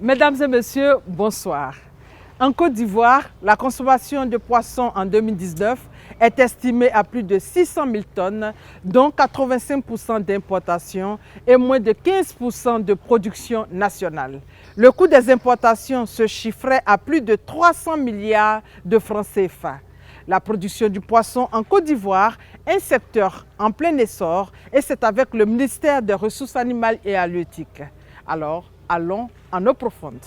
Mesdames et messieurs, bonsoir. En Côte d'Ivoire, la consommation de poissons en 2019 est estimée à plus de 600 000 tonnes, dont 85% d'importation et moins de 15% de production nationale. Le coût des importations se chiffrait à plus de 300 milliards de francs CFA. La production du poisson en Côte d'Ivoire est un secteur en plein essor et c'est avec le ministère des Ressources animales et halieutiques. Alors, allons en eau profonde.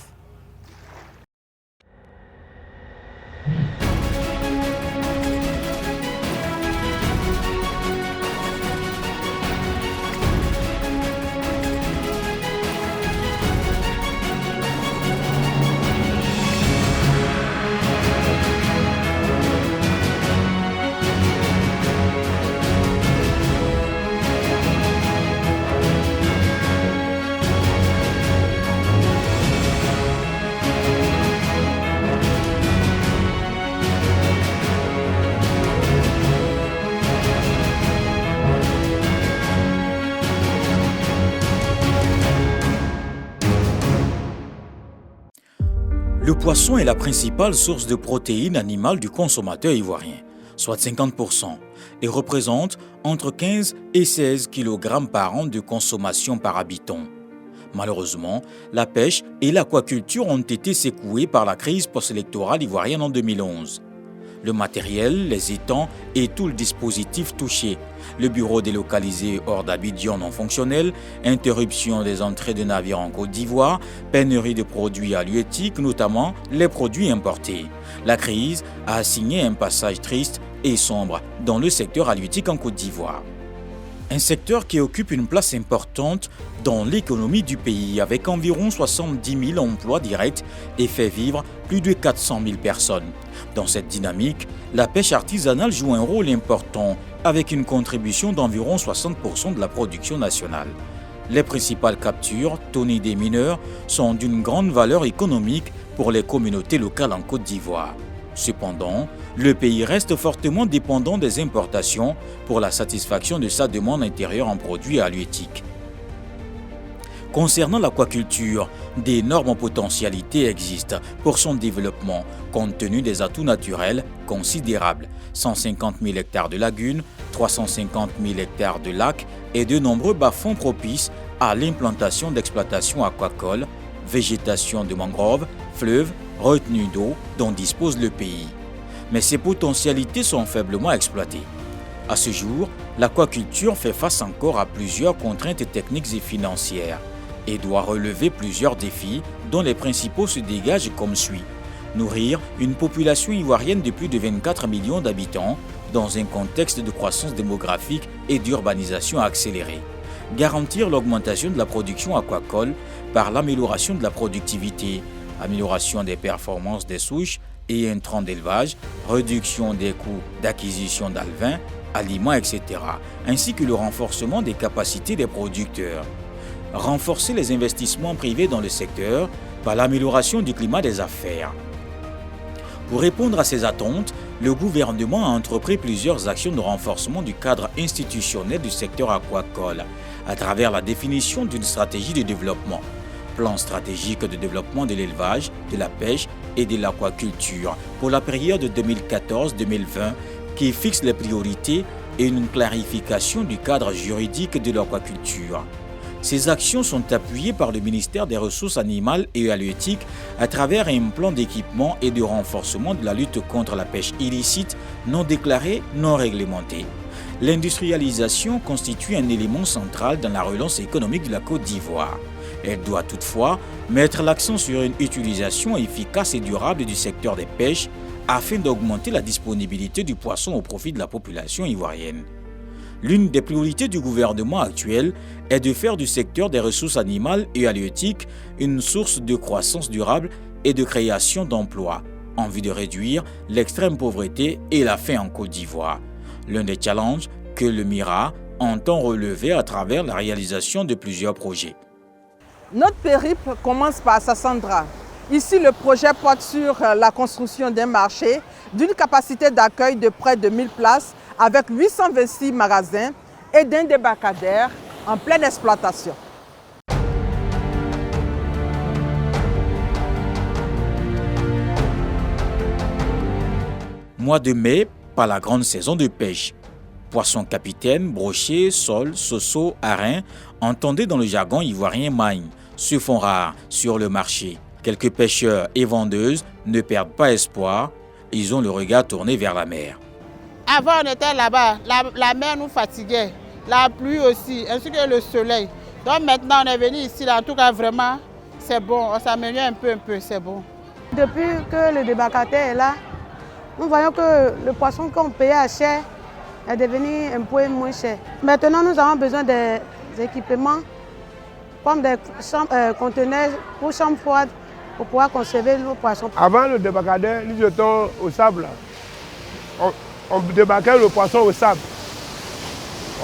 Le poisson est la principale source de protéines animales du consommateur ivoirien, soit 50%, et représente entre 15 et 16 kg par an de consommation par habitant. Malheureusement, la pêche et l'aquaculture ont été secouées par la crise post-électorale ivoirienne en 2011. Le matériel, les étangs et tout le dispositif touché. Le bureau délocalisé hors d'Abidjan non fonctionnel, interruption des entrées de navires en Côte d'Ivoire, pénurie de produits halieutiques, notamment les produits importés. La crise a assigné un passage triste et sombre dans le secteur halieutique en Côte d'Ivoire. Un secteur qui occupe une place importante dans l'économie du pays avec environ 70 000 emplois directs et fait vivre plus de 400 000 personnes. Dans cette dynamique, la pêche artisanale joue un rôle important avec une contribution d'environ 60% de la production nationale. Les principales captures, tonnées des mineurs, sont d'une grande valeur économique pour les communautés locales en Côte d'Ivoire. Cependant, le pays reste fortement dépendant des importations pour la satisfaction de sa demande intérieure en produits halieutiques. Concernant l'aquaculture, d'énormes potentialités existent pour son développement, compte tenu des atouts naturels considérables. 150 000 hectares de lagunes, 350 000 hectares de lacs et de nombreux bas-fonds propices à l'implantation d'exploitations aquacoles, végétation de mangroves, fleuves, retenues d'eau dont dispose le pays. Mais ces potentialités sont faiblement exploitées. À ce jour, l'aquaculture fait face encore à plusieurs contraintes techniques et financières et doit relever plusieurs défis dont les principaux se dégagent comme suit. Nourrir une population ivoirienne de plus de 24 millions d'habitants dans un contexte de croissance démographique et d'urbanisation accélérée. Garantir l'augmentation de la production aquacole par l'amélioration de la productivité, amélioration des performances des souches et intrants d'élevage, réduction des coûts d'acquisition d'alevins, aliments, etc., ainsi que le renforcement des capacités des producteurs. Renforcer les investissements privés dans le secteur par l'amélioration du climat des affaires. Pour répondre à ces attentes, le gouvernement a entrepris plusieurs actions de renforcement du cadre institutionnel du secteur aquacole à travers la définition d'une stratégie de développement, plan stratégique de développement de l'élevage, de la pêche et de l'aquaculture pour la période 2014-2020 qui fixe les priorités et une clarification du cadre juridique de l'aquaculture. Ces actions sont appuyées par le ministère des Ressources animales et halieutiques à travers un plan d'équipement et de renforcement de la lutte contre la pêche illicite, non déclarée, non réglementée. L'industrialisation constitue un élément central dans la relance économique de la Côte d'Ivoire. Elle doit toutefois mettre l'accent sur une utilisation efficace et durable du secteur des pêches afin d'augmenter la disponibilité du poisson au profit de la population ivoirienne. L'une des priorités du gouvernement actuel est de faire du secteur des ressources animales et halieutiques une source de croissance durable et de création d'emplois, en vue de réduire l'extrême pauvreté et la faim en Côte d'Ivoire. L'un des challenges que le MIRA entend relever à travers la réalisation de plusieurs projets. Notre périple commence par Sassandra. Ici, le projet porte sur la construction d'un marché d'une capacité d'accueil de près de 1000 places avec 826 magasins et d'un débarcadère en pleine exploitation. Mois de mai, pas la grande saison de pêche. Poissons capitaine, brochet, sole, soso, harin, entendez dans le jargon ivoirien magne, se font rares sur le marché. Quelques pêcheurs et vendeuses ne perdent pas espoir, ils ont le regard tourné vers la mer. Avant on était là-bas, la mer nous fatiguait, la pluie aussi, ainsi que le soleil. Donc maintenant on est venu ici, là, en tout cas vraiment, c'est bon, on s'améliore un peu, c'est bon. Depuis que le débarcadère est là, nous voyons que le poisson qu'on payait à cher est devenu un peu moins cher. Maintenant, nous avons besoin des équipements comme des conteneurs pour chambre froide pour pouvoir conserver nos poissons. Avant le débarcadère, nous étions au sable. On débarquait le poisson au sable.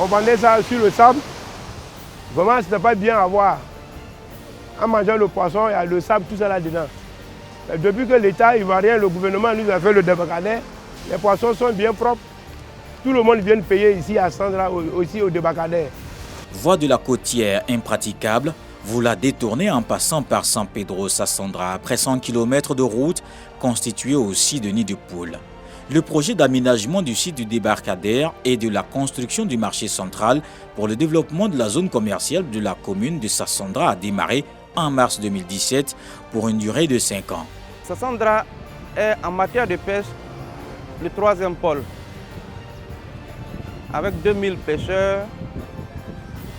On vendait ça sur le sable. Vraiment, ce n'était pas bien à voir. En mangeant le poisson, il y a le sable, tout ça là-dedans. Depuis que l'État ivoirien, le gouvernement nous a fait le débarcadère, les poissons sont bien propres. Tout le monde vient payer ici à Sandra, aussi au débarcadère. Voie de la côtière impraticable, vous la détournez en passant par San Pedro Sassandra, après 100 km de route constituée aussi de nids de poules. Le projet d'aménagement du site du débarcadère et de la construction du marché central pour le développement de la zone commerciale de la commune de Sassandra a démarré en mars 2017 pour une durée de 5 ans. Sassandra est en matière de pêche le 3e pôle, avec 2000 pêcheurs,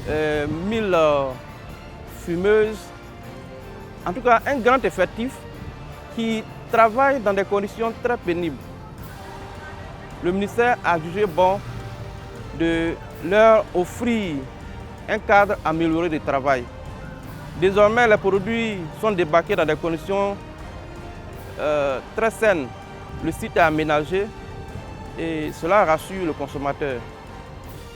1000 fumeuses, en tout cas un grand effectif qui travaille dans des conditions très pénibles. Le ministère a jugé bon de leur offrir un cadre amélioré de travail. Désormais, les produits sont débarqués dans des conditions très saines. Le site est aménagé et cela rassure le consommateur.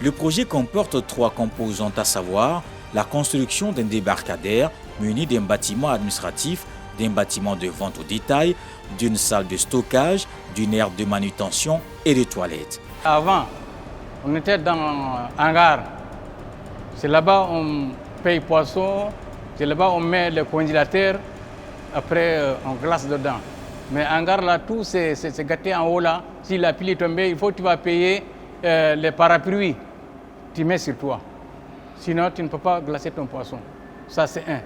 Le projet comporte 3 composantes, à savoir la construction d'un débarcadère muni d'un bâtiment administratif, d'un bâtiment de vente au détail, d'une salle de stockage, d'une aire de manutention et de toilettes. Avant, on était dans un hangar. C'est là-bas on paye poisson. C'est là-bas on met le congélateur, après on glace dedans. Mais en gare là, tout c'est gâté en haut là. Si la pile est tombée, il faut que tu vas payer les parapluies. Tu mets sur toi. Sinon, tu ne peux pas glacer ton poisson. Ça c'est un.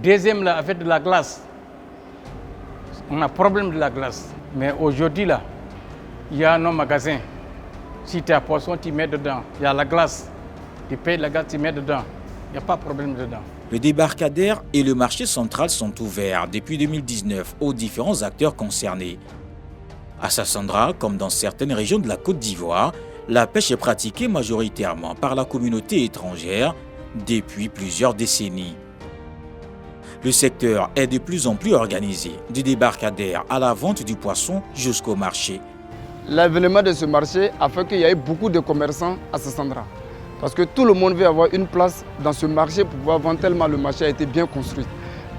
Deuxième là, avec de la glace. On a problème de la glace. Mais aujourd'hui là, il y a nos magasins. Si tu as poisson, tu mets dedans. Il y a la glace. Tu payes la glace, tu mets dedans. Il n'y a pas de problème dedans. Le débarcadère et le marché central sont ouverts depuis 2019 aux différents acteurs concernés. À Sassandra, comme dans certaines régions de la Côte d'Ivoire, la pêche est pratiquée majoritairement par la communauté étrangère depuis plusieurs décennies. Le secteur est de plus en plus organisé, du débarcadère à la vente du poisson jusqu'au marché. L'avènement de ce marché a fait qu'il y a eu beaucoup de commerçants à Sassandra. Parce que tout le monde veut avoir une place dans ce marché pour pouvoir vendre, tellement le marché a été bien construit.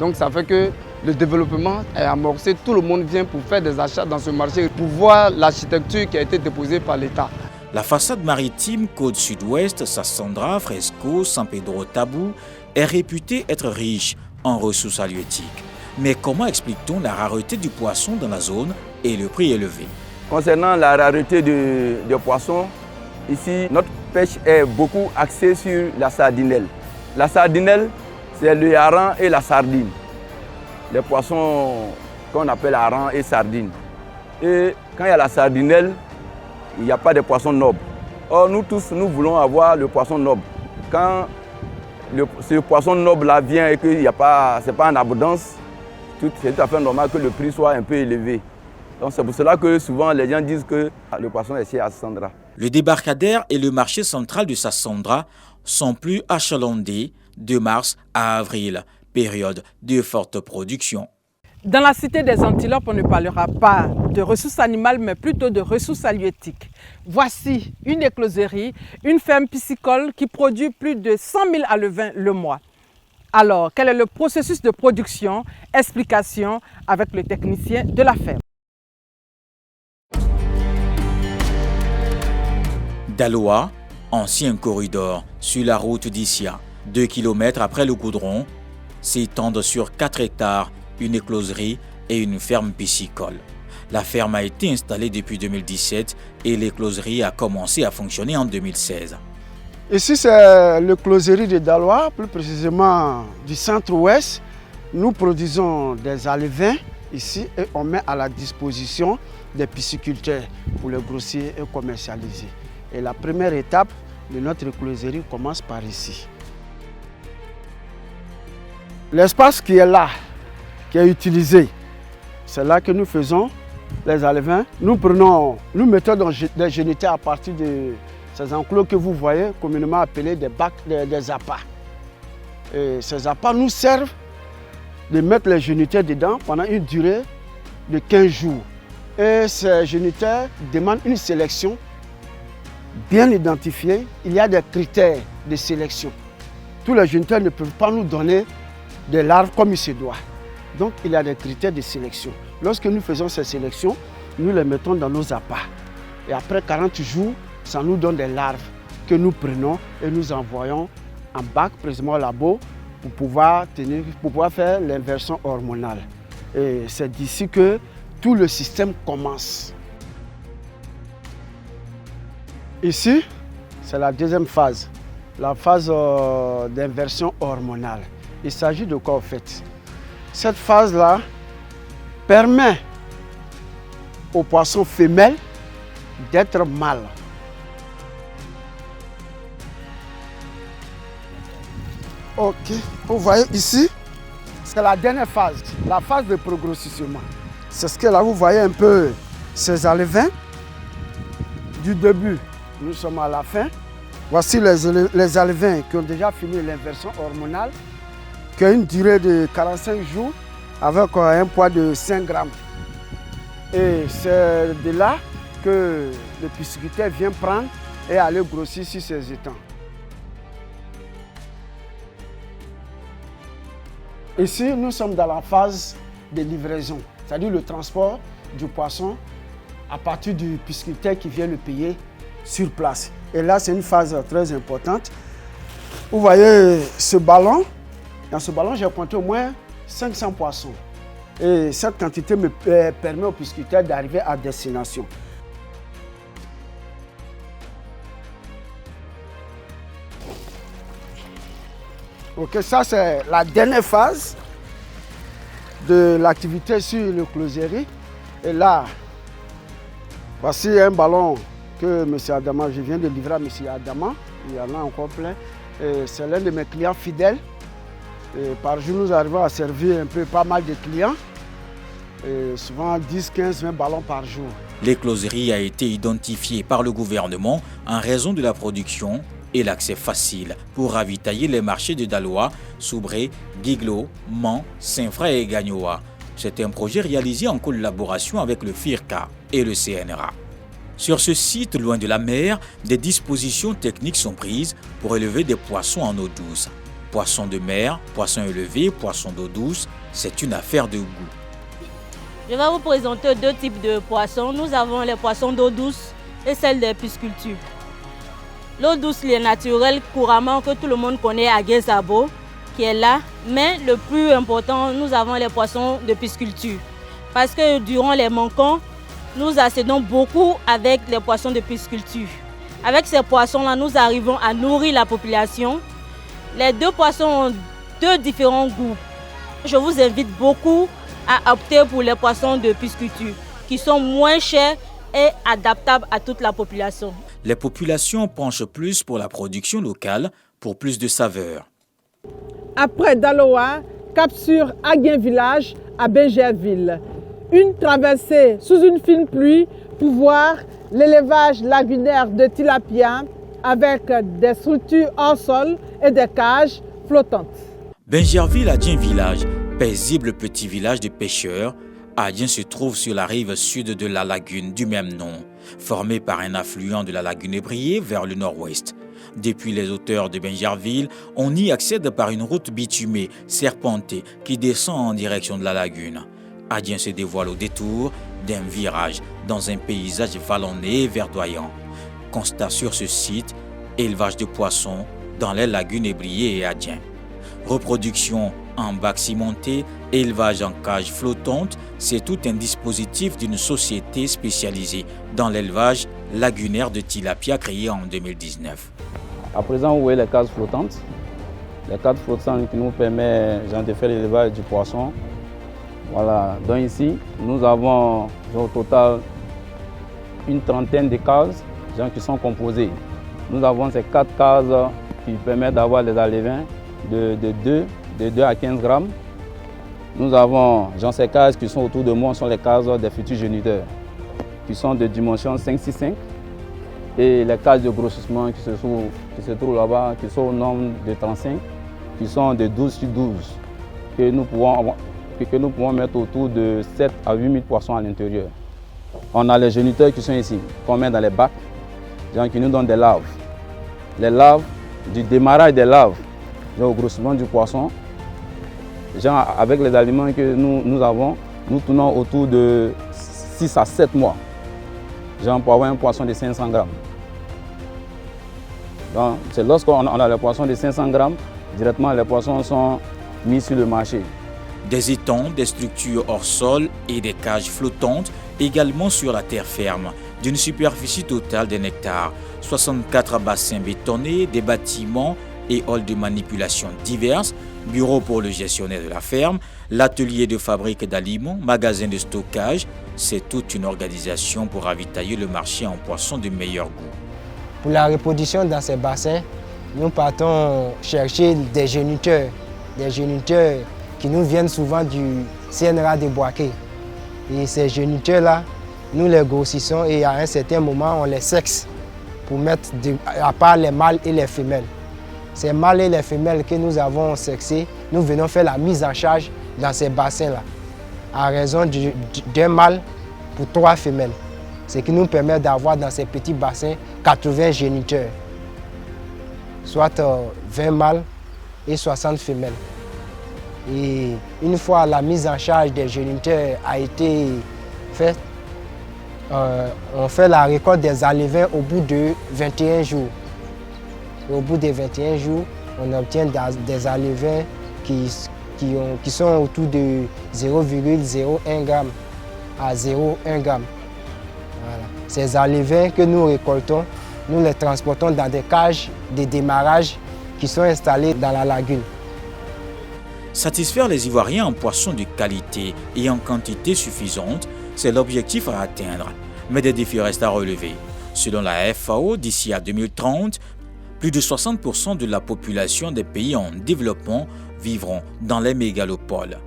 Donc ça fait que le développement est amorcé, tout le monde vient pour faire des achats dans ce marché, pour voir l'architecture qui a été déposée par l'État. La façade maritime Côte Sud-Ouest, Sassandra, Fresco, San Pedro Tabou est réputée être riche en ressources halieutiques. Mais comment explique-t-on la rareté du poisson dans la zone et le prix élevé? Concernant la rareté du poisson, ici notre pêche est beaucoup axée sur la sardinelle. La sardinelle, c'est le hareng et la sardine. Les poissons qu'on appelle hareng et sardine. Et quand il y a la sardinelle, il n'y a pas de poisson noble. Or, nous tous, nous voulons avoir le poisson noble. Quand ce poisson noble-là vient et que ce n'est pas en abondance, c'est tout à fait normal que le prix soit un peu élevé. Donc c'est pour cela que souvent les gens disent que le poisson est chez Sassandra. Le débarcadère et le marché central de Sassandra sont plus achalandés de mars à avril, période de forte production. Dans la cité des Antilopes, on ne parlera pas de ressources animales, mais plutôt de ressources halieutiques. Voici une écloserie, une ferme piscicole qui produit plus de 100 000 alevins le mois. Alors, quel est le processus de production? Explication avec le technicien de la ferme. Daloa, ancien corridor sur la route d'Issia, 2 km après le goudron, s'étendent sur 4 hectares, une écloserie et une ferme piscicole. La ferme a été installée depuis 2017 et l'écloserie a commencé à fonctionner en 2016. Ici, c'est l'écloserie de Daloa, plus précisément du centre-ouest. Nous produisons des alevins ici et on met à la disposition des pisciculteurs pour les grossir et commercialiser. Et la première étape de notre écloserie commence par ici. L'espace qui est là, qui est utilisé, c'est là que nous faisons les alevins. Nous mettons des géniteurs à partir de ces enclos que vous voyez, communément appelés des bacs, des appâts. Et ces appâts nous servent de mettre les géniteurs dedans pendant une durée de 15 jours. Et ces géniteurs demandent une sélection bien identifiée. Il y a des critères de sélection. Tous les géniteurs ne peuvent pas nous donner des larves comme il se doit. Donc il y a des critères de sélection. Lorsque nous faisons ces sélections, nous les mettons dans nos appâts. Et après 40 jours, ça nous donne des larves que nous prenons et nous envoyons en bac, précisément au labo, pour pouvoir faire l'inversion hormonale. Et c'est d'ici que tout le système commence. Ici, c'est la deuxième phase, la phase d'inversion hormonale. Il s'agit de quoi en fait? Cette phase-là permet aux poissons femelles d'être mâles. Ok, vous voyez ici, c'est la dernière phase, la phase de progressivement. C'est ce que là, vous voyez un peu ces alevins du début. Nous sommes à la fin. Voici les alevins qui ont déjà fini l'inversion hormonale, qui a une durée de 45 jours avec un poids de 5 grammes. Et c'est de là que le pisciculteur vient prendre et aller grossir sur ses étangs. Ici, nous sommes dans la phase de livraison, c'est-à-dire le transport du poisson à partir du pisciculteur qui vient le payer sur place. Et là, c'est une phase très importante. Vous voyez ce ballon. Dans ce ballon, j'ai pointé au moins 500 poissons. Et cette quantité me permet au pisciculteur d'arriver à destination. Ok, ça c'est la dernière phase de l'activité sur l'écloserie. Et là, voici un ballon que M. Adama, je viens de livrer à M. Adama. Il y en a encore plein. C'est l'un de mes clients fidèles. Et par jour, nous arrivons à servir un peu pas mal de clients. Et souvent 10, 15, 20 ballons par jour. L'écloserie a été identifiée par le gouvernement en raison de la production et l'accès facile pour ravitailler les marchés de Daloa, Soubré, Guiglo, Mans, Saint-Frère et Gagnoa. C'est un projet réalisé en collaboration avec le FIRCA et le CNRA. Sur ce site, loin de la mer, des dispositions techniques sont prises pour élever des poissons en eau douce. Poissons de mer, poissons élevés, poissons d'eau douce, c'est une affaire de goût. Je vais vous présenter deux types de poissons. Nous avons les poissons d'eau douce et celles des piscicultures. L'eau douce, est naturelle, couramment, que tout le monde connaît à Guézabo, qui est là. Mais le plus important, nous avons les poissons de pisciculture. Parce que durant les manquants, nous accédons beaucoup avec les poissons de pisciculture. Avec ces poissons-là, nous arrivons à nourrir la population. Les deux poissons ont deux différents goûts. Je vous invite beaucoup à opter pour les poissons de pisciculture, qui sont moins chers et adaptables à toute la population. Les populations penchent plus pour la production locale pour plus de saveur. Après Daloa, cap sur Aguin Village à Benjerville. Une traversée sous une fine pluie pour voir l'élevage lagunaire de tilapia avec des structures hors sol et des cages flottantes. Benjerville, Adien Village, paisible petit village de pêcheurs. Adien se trouve sur la rive sud de la lagune du même nom, formée par un affluent de la lagune Ébrié vers le nord-ouest. Depuis les hauteurs de Benjerville, on y accède par une route bitumée, serpentée, qui descend en direction de la lagune. Adien se dévoile au détour d'un virage dans un paysage vallonné et verdoyant. Constat sur ce site, élevage de poissons dans les lagunes Ébrié et Adien. Reproduction en bac cimenté, élevage en cage flottante, c'est tout un dispositif d'une société spécialisée dans l'élevage lagunaire de tilapia créé en 2019. À présent, vous voyez les cages flottantes. Les cages flottantes qui nous permettent de faire l'élevage du poisson. Voilà, donc ici, nous avons au total une trentaine de cases qui sont composées. Nous avons ces 4 cases qui permettent d'avoir les alevins de 2 à 15 grammes. Nous avons ces cases qui sont autour de moi, sont les cases des futurs géniteurs, qui sont de dimension 5-6-5. Et les cases de grossissement qui se trouvent là-bas, qui sont au nombre de 35, qui sont de 12 sur 12, que nous pouvons mettre autour de 7 à 8 000 poissons à l'intérieur. On a les géniteurs qui sont ici, qu'on met dans les bacs, qui nous donnent des larves. Les larves, du démarrage des larves, au grossissement du poisson, avec les aliments que nous avons, nous tournons autour de 6 à 7 mois. Pour avoir un poisson de 500 grammes. C'est lorsqu'on a les poissons de 500 grammes, directement les poissons sont mis sur le marché. Des étangs, des structures hors sol et des cages flottantes également sur la terre ferme, d'une superficie totale d'un hectare, 64 bassins bétonnés, des bâtiments et halls de manipulation diverses, bureaux pour le gestionnaire de la ferme, l'atelier de fabrique d'aliments, magasin de stockage. C'est toute une organisation pour ravitailler le marché en poissons de meilleur goût. Pour la reproduction dans ces bassins, nous partons chercher des géniteurs qui nous viennent souvent du CNRA de Boaké. Et ces géniteurs-là, nous les grossissons et à un certain moment, on les sexe pour mettre à part les mâles et les femelles. Ces mâles et les femelles que nous avons sexés, nous venons faire la mise en charge dans ces bassins-là, à raison d'un mâle pour 3 femelles. Ce qui nous permet d'avoir dans ces petits bassins 80 géniteurs, soit 20 mâles et 60 femelles. Et une fois la mise en charge des géniteurs a été faite, on fait la récolte des alevins au bout de 21 jours. Au bout de 21 jours, on obtient des alevins qui sont autour de 0,01 g à 0,1 g. Voilà. Ces alevins que nous récoltons, nous les transportons dans des cages de démarrage qui sont installées dans la lagune. Satisfaire les Ivoiriens en poissons de qualité et en quantité suffisante, c'est l'objectif à atteindre. Mais des défis restent à relever. Selon la FAO, d'ici à 2030, plus de 60% de la population des pays en développement vivront dans les mégalopoles.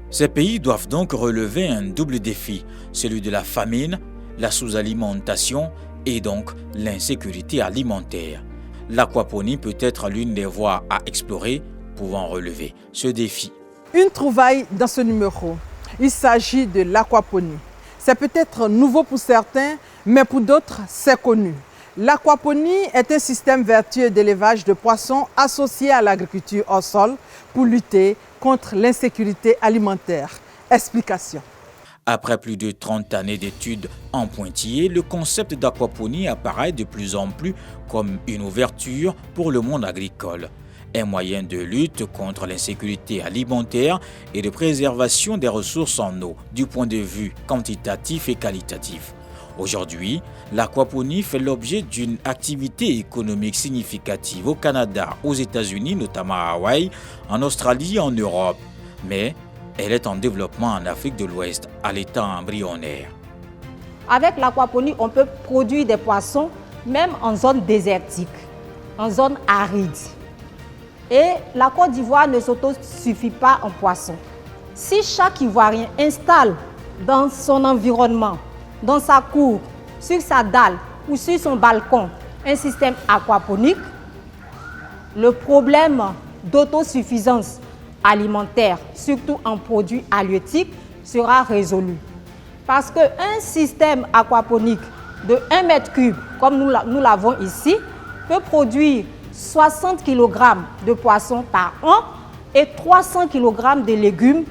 Ces pays doivent donc relever un double défi, celui de la famine, la sous-alimentation et donc l'insécurité alimentaire. L'aquaponie peut être l'une des voies à explorer pouvant relever ce défi. Une trouvaille dans ce numéro. Il s'agit de l'aquaponie. C'est peut-être nouveau pour certains, mais pour d'autres, c'est connu. L'aquaponie est un système vertueux d'élevage de poissons associé à l'agriculture au sol pour lutter contre l'insécurité alimentaire. Explication. Après plus de 30 années d'études en pointillé, le concept d'aquaponie apparaît de plus en plus comme une ouverture pour le monde agricole. Un moyen de lutte contre l'insécurité alimentaire et de préservation des ressources en eau du point de vue quantitatif et qualitatif. Aujourd'hui, l'aquaponie fait l'objet d'une activité économique significative au Canada, aux États-Unis, notamment à Hawaï, en Australie et en Europe. Mais elle est en développement en Afrique de l'Ouest, à l'état embryonnaire. Avec l'aquaponie, on peut produire des poissons même en zone désertique, en zone aride. Et la Côte d'Ivoire ne s'autosuffit pas en poissons. Si chaque Ivoirien installe dans son environnement, dans sa cour, sur sa dalle ou sur son balcon, un système aquaponique, le problème d'autosuffisance alimentaire, surtout en produits halieutiques, sera résolu. Parce qu'un système aquaponique de 1 mètre cube, comme nous l'avons ici, peut produire 60 kg de poissons par an et 300 kg de légumes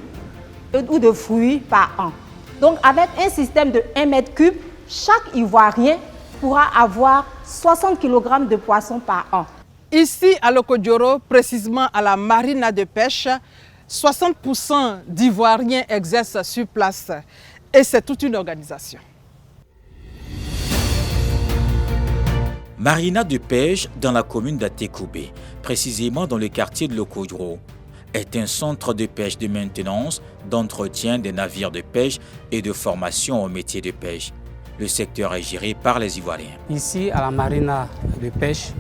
ou de fruits par an. Donc avec un système de 1 mètre cube, chaque Ivoirien pourra avoir 60 kg de poissons par an. Ici à Lokodjoro, précisément à la marina de pêche, 60% d'Ivoiriens exercent sur place et c'est toute une organisation. Marina de pêche dans la commune d'Atekoubé, précisément dans le quartier de Lokodro, est un centre de pêche de maintenance, d'entretien des navires de pêche et de formation au métier de pêche. Le secteur est géré par les Ivoiriens. Ici, à la marina de pêche,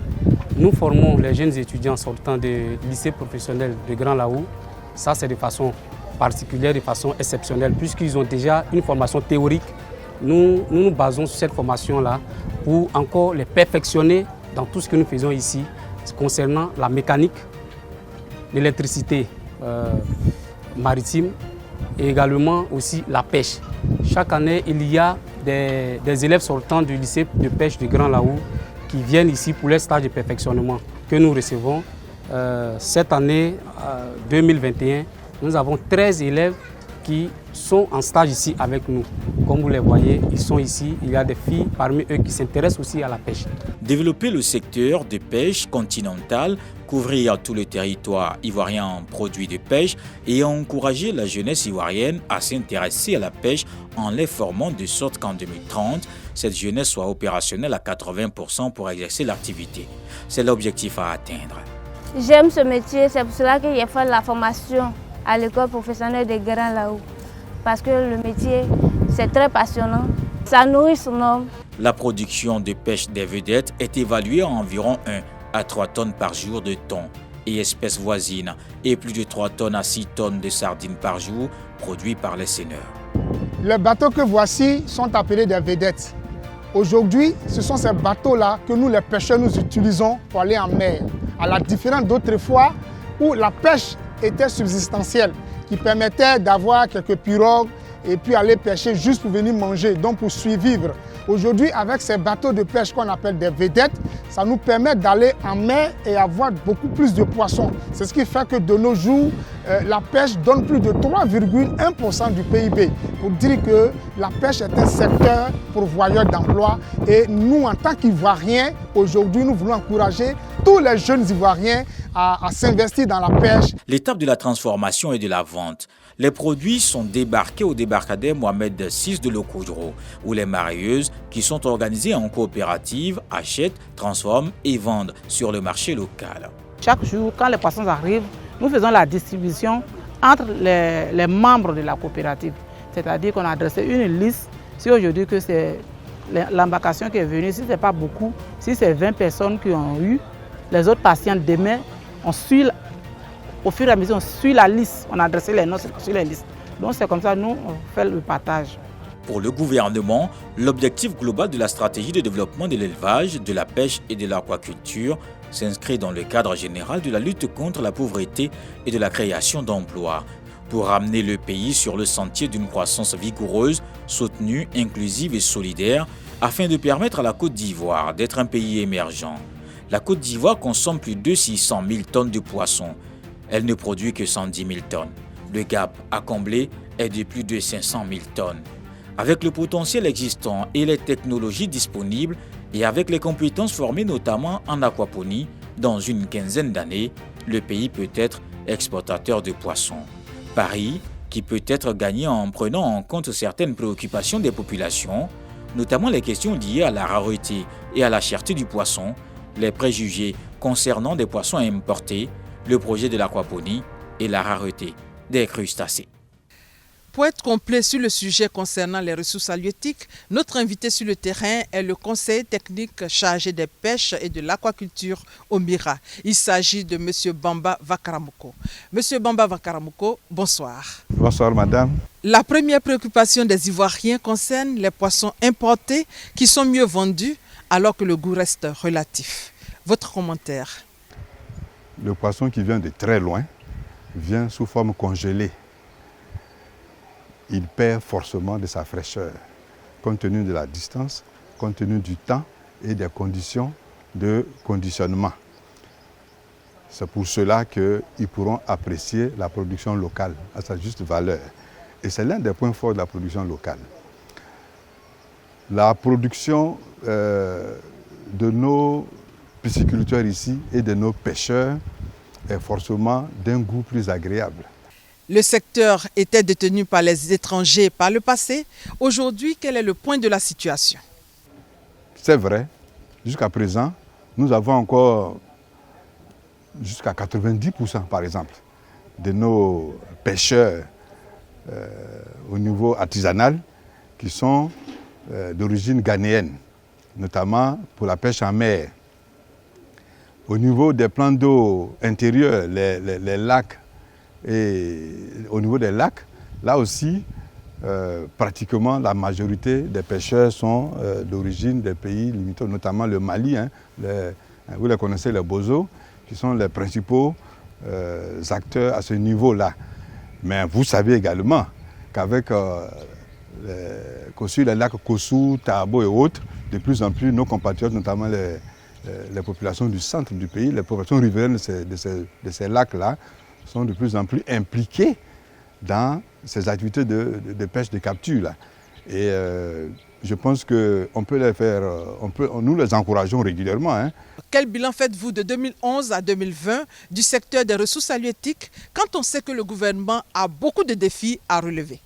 nous formons les jeunes étudiants sortant du lycée professionnel de Grand Laou. Ça, c'est de façon particulière, de façon exceptionnelle, puisqu'ils ont déjà une formation théorique. Nous nous basons sur cette formation-là pour encore les perfectionner dans tout ce que nous faisons ici, concernant la mécanique, l'électricité maritime et également aussi la pêche. Chaque année, il y a des élèves sortant du lycée de pêche de Grand Laou qui viennent ici pour les stages de perfectionnement que nous recevons. Cette année 2021, nous avons 13 élèves qui sont en stage ici avec nous. Comme vous les voyez, ils sont ici. Il y a des filles parmi eux qui s'intéressent aussi à la pêche. Développer le secteur de pêche continentale, couvrir tout le territoire ivoirien en produits de pêche et encourager la jeunesse ivoirienne à s'intéresser à la pêche en les formant de sorte qu'en 2030, cette jeunesse soit opérationnelle à 80% pour exercer l'activité. C'est l'objectif à atteindre. J'aime ce métier, c'est pour cela que j'ai fait la formation à l'école professionnelle de Grand Laou. Parce que le métier, c'est très passionnant. Ça nourrit son homme. La production de pêche des vedettes est évaluée à environ 1 à 3 tonnes par jour de thon et espèces voisines et plus de 3 tonnes à 6 tonnes de sardines par jour produits par les seineurs. Les bateaux que voici sont appelés des vedettes. Aujourd'hui, ce sont ces bateaux-là que nous, les pêcheurs, nous utilisons pour aller en mer. À la différence d'autres fois où la pêche était subsistentielle, qui permettait d'avoir quelques pirogues et puis aller pêcher juste pour venir manger, donc pour survivre. Aujourd'hui, avec ces bateaux de pêche qu'on appelle des vedettes, ça nous permet d'aller en mer et avoir beaucoup plus de poissons. C'est ce qui fait que de nos jours, la pêche donne plus de 3,1% du PIB. Pour dire que la pêche est un secteur pourvoyeur d'emplois. Et nous, en tant qu'Ivoiriens, aujourd'hui, nous voulons encourager tous les jeunes Ivoiriens à s'investir dans la pêche. L'étape de la transformation et de la vente. Les produits sont débarqués au débarcadère Mohamed VI de Lokodro, où les marieuses, qui sont organisées en coopérative, achètent, transforment et vendent sur le marché local. Chaque jour, quand les poissons arrivent, nous faisons la distribution entre les membres de la coopérative. C'est-à-dire qu'on a dressé une liste. Si aujourd'hui que c'est l'embarcation qui est venue, si ce n'est pas beaucoup, si c'est 20 personnes qui ont eu, les autres patients demain, on suit, au fur et à mesure, on suit la liste, on a dressé les noms sur les listes. Donc c'est comme ça, nous, on fait le partage. Pour le gouvernement, l'objectif global de la stratégie de développement de l'élevage, de la pêche et de l'aquaculture s'inscrit dans le cadre général de la lutte contre la pauvreté et de la création d'emplois, pour ramener le pays sur le sentier d'une croissance vigoureuse, soutenue, inclusive et solidaire, afin de permettre à la Côte d'Ivoire d'être un pays émergent. La Côte d'Ivoire consomme plus de 600 000 tonnes de poissons. Elle ne produit que 110 000 tonnes. Le gap à combler est de plus de 500 000 tonnes. Avec le potentiel existant et les technologies disponibles et avec les compétences formées notamment en aquaponie, dans une quinzaine d'années, le pays peut être exportateur de poissons. Paris, qui peut être gagné en prenant en compte certaines préoccupations des populations, notamment les questions liées à la rareté et à la cherté du poisson, les préjugés concernant des poissons importés, le projet de l'aquaponie et la rareté des crustacés. Pour être complet sur le sujet concernant les ressources halieutiques, notre invité sur le terrain est le conseiller technique chargé des pêches et de l'aquaculture au MIRA. Il s'agit de M. Bamba Vakaramoko. M. Bamba Vakaramoko, bonsoir. Bonsoir madame. La première préoccupation des Ivoiriens concerne les poissons importés qui sont mieux vendus alors que le goût reste relatif. Votre commentaire? Le poisson qui vient de très loin vient sous forme congelée. Il perd forcément de sa fraîcheur, compte tenu de la distance, compte tenu du temps et des conditions de conditionnement. C'est pour cela qu'ils pourront apprécier la production locale à sa juste valeur. Et c'est l'un des points forts de la production locale. La production de nos pisciculteurs ici et de nos pêcheurs est forcément d'un goût plus agréable. Le secteur était détenu par les étrangers par le passé. Aujourd'hui, quel est le point de la situation? C'est vrai, jusqu'à présent, nous avons encore jusqu'à 90% par exemple de nos pêcheurs au niveau artisanal qui sont d'origine ghanéenne, notamment pour la pêche en mer. Au niveau des plans d'eau intérieurs, les lacs, et au niveau des lacs, là aussi, pratiquement la majorité des pêcheurs sont d'origine des pays limitrophes, notamment le Mali, vous les connaissez, les Bozo, qui sont les principaux acteurs à ce niveau-là. Mais vous savez également qu'avec les lacs Kossou, Tabo et autres, de plus en plus nos compatriotes, notamment les populations du centre du pays, les populations riveraines de ces lacs-là, sont de plus en plus impliquées dans ces activités de pêche, de capture. Là. Et je pense qu'on peut les faire, nous les encourageons régulièrement. Hein. Quel bilan faites-vous de 2011 à 2020 du secteur des ressources halieutiques quand on sait que le gouvernement a beaucoup de défis à relever?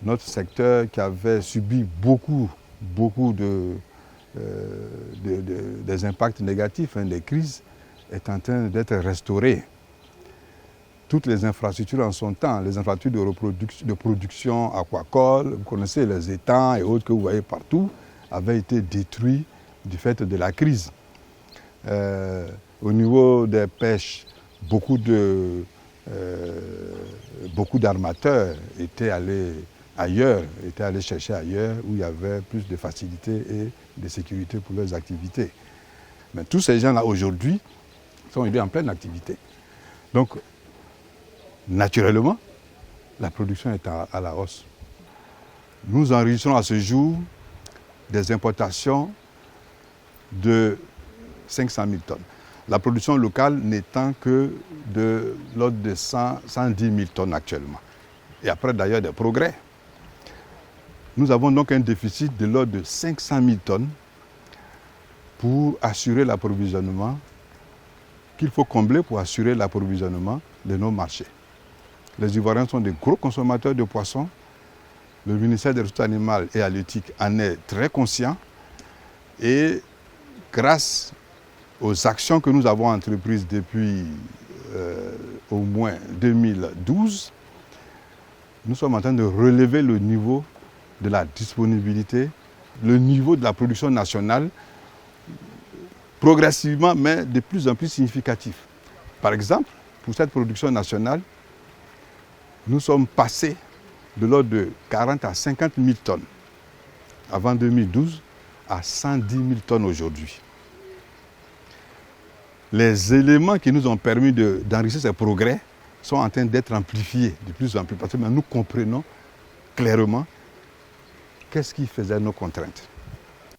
Notre secteur qui avait subi beaucoup des impacts négatifs, des crises, est en train d'être restauré. Toutes les infrastructures en son temps, les infrastructures de production aquacole, vous connaissez les étangs et autres que vous voyez partout, avaient été détruits du fait de la crise. Au niveau des pêches, beaucoup d'armateurs étaient allés ailleurs, étaient allés chercher ailleurs où il y avait plus de facilité et de sécurité pour leurs activités. Mais tous ces gens-là aujourd'hui sont en pleine activité. Donc, naturellement, la production est à la hausse. Nous enregistrons à ce jour des importations de 500 000 tonnes. La production locale n'étant que de l'ordre de 110 000 tonnes actuellement. Et après d'ailleurs des progrès. Nous avons donc un déficit de l'ordre de 500 000 tonnes pour assurer l'approvisionnement, qu'il faut combler pour assurer l'approvisionnement de nos marchés. Les Ivoiriens sont des gros consommateurs de poissons. Le ministère des Ressources animales et halieutiques en est très conscient. Et grâce aux actions que nous avons entreprises depuis au moins 2012, nous sommes en train de relever le niveau de la disponibilité, le niveau de la production nationale, progressivement, mais de plus en plus significatif. Par exemple, pour cette production nationale, nous sommes passés de l'ordre de 40 à 50 000 tonnes avant 2012 à 110 000 tonnes aujourd'hui. Les éléments qui nous ont permis d'enrichir ces progrès sont en train d'être amplifiés de plus en plus parce que nous comprenons clairement qu'est-ce qui faisait nos contraintes.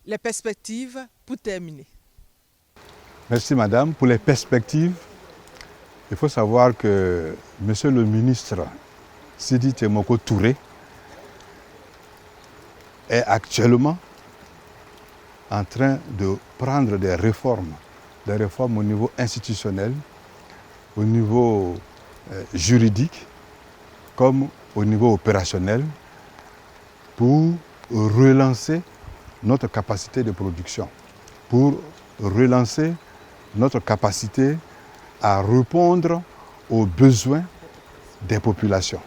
Les perspectives pour terminer. Merci madame. Pour les perspectives, il faut savoir que monsieur le ministre Sidi Temoko Touré est actuellement en train de prendre des réformes au niveau institutionnel, au niveau juridique, comme au niveau opérationnel, pour relancer notre capacité de production, pour relancer notre capacité à répondre aux besoins des populations.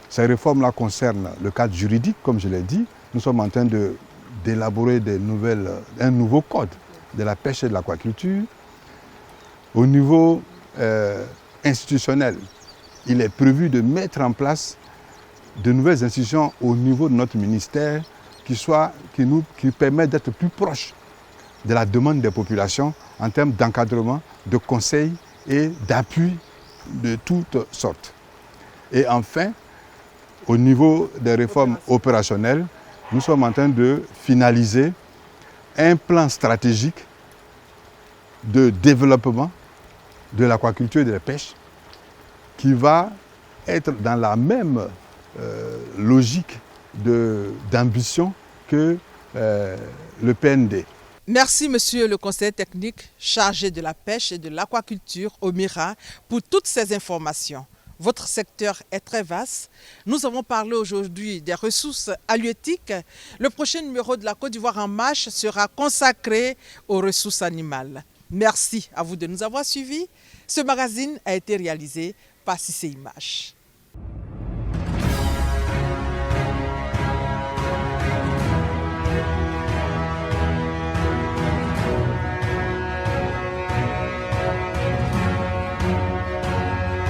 Ces réformes-là concernent le cadre juridique, comme je l'ai dit. Nous sommes en train d'élaborer un nouveau code de la pêche et de l'aquaculture. Au niveau institutionnel, il est prévu de mettre en place de nouvelles institutions au niveau de notre ministère qui permettent d'être plus proches de la demande des populations en termes d'encadrement, de conseils et d'appui de toutes sortes. Et enfin, au niveau des réformes opérationnelles, nous sommes en train de finaliser un plan stratégique de développement de l'aquaculture et de la pêche qui va être dans la même logique d'ambition que le PND. Merci monsieur le conseiller technique chargé de la pêche et de l'aquaculture au MIRA pour toutes ces informations. Votre secteur est très vaste. Nous avons parlé aujourd'hui des ressources halieutiques. Le prochain numéro de la Côte d'Ivoire en marche sera consacré aux ressources animales. Merci à vous de nous avoir suivis. Ce magazine a été réalisé par CICE Images.